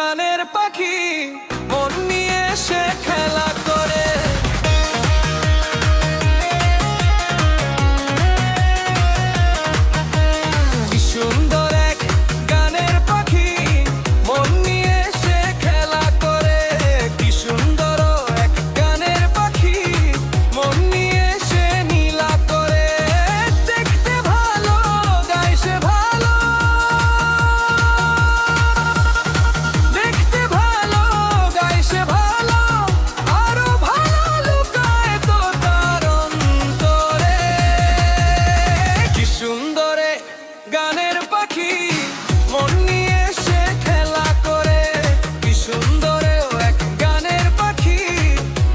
গানের পাখি মন নিয়ে সে খেলা করে। কি সুন্দর এক গানের পাখি মন নিয়ে সে খেলা করে। কি সুন্দর এক গানের পাখি মন নিয়ে সে নীলা করে। দেখতে ভালো গায় সে ভালো, দেখতে ভালো গায় সে ভালো, আরো ভালো লুকায় তো তার অন্তরে। কি সুন্দর গানের পাখি মন নিয়ে সে খেলা করে। কি সুন্দর এক গানের পাখি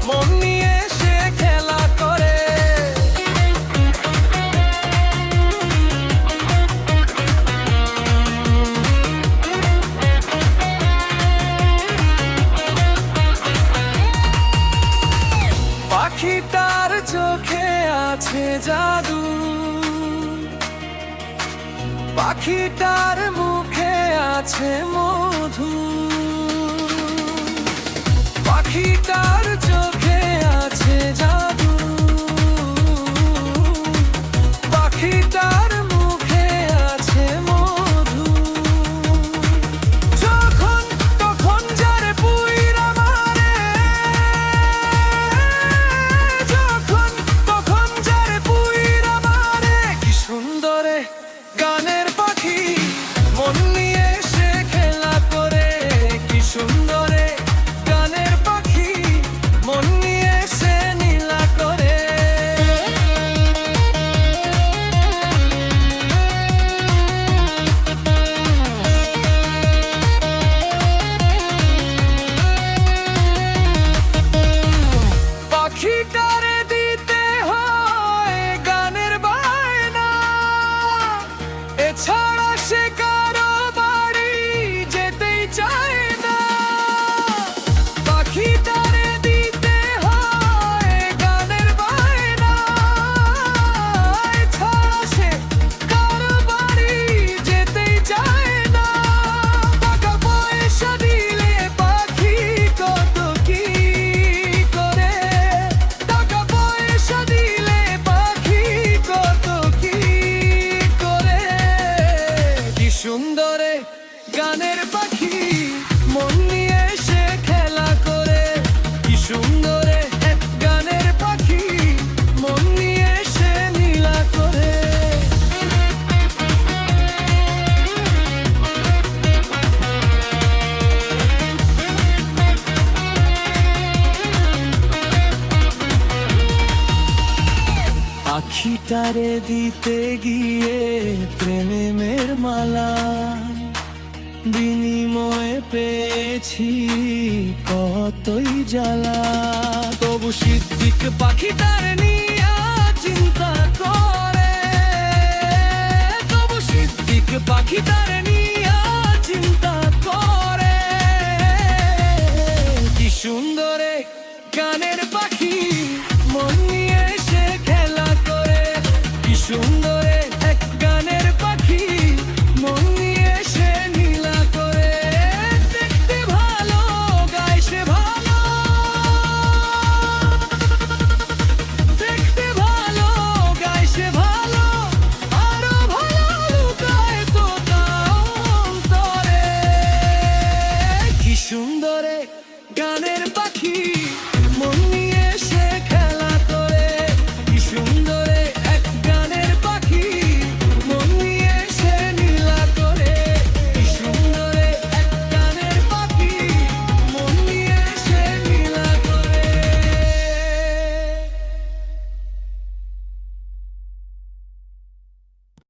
মন নিয়ে সে খেলা করে। পাখিটার চোখে আছে জাদু, পাখিটার মুখে আছে মধু। পাখিটার চোখে আছে জাদু, পাখিটার মুখে আছে মধু। যখন তখন যারে পুইরা মারে, যখন তখন যারে পুইরা মারে। কি সুন্দর গানের পাখি মন নিয়ে সে খেলা করে। কি সুন্দর গানের পাখি মন নিয়ে সে নীলা করে। পাখিটারে দিতে হয় গানের বায়না, এছাড়া সে কারো বাড়ি যেতেই চায় না। পাখিটারে দিতে হয় গানের বায়না, এছাড়া সে কারো বাড়ি যেতেই চায় না। টাকা পয়সা দিলে পাখি কত কি করে, টাকা পয়সা দিলে পাখি কত কি করে। কি সুন্দর গানের পাখি মন নিয়ে সে খেলা করে। কি সুন্দর এক গানের পাখি মন নিয়ে সে নীলা করে। পাখিটারে দিতে গিয়ে প্রেমের মালা, বিনিময়ে পেয়েছি কতই জ্বালা। তবু সিদ্দিক পাখিটার নিয়া চিন্তা করে, তবু সিদ্দিক পাখিটার নিয়া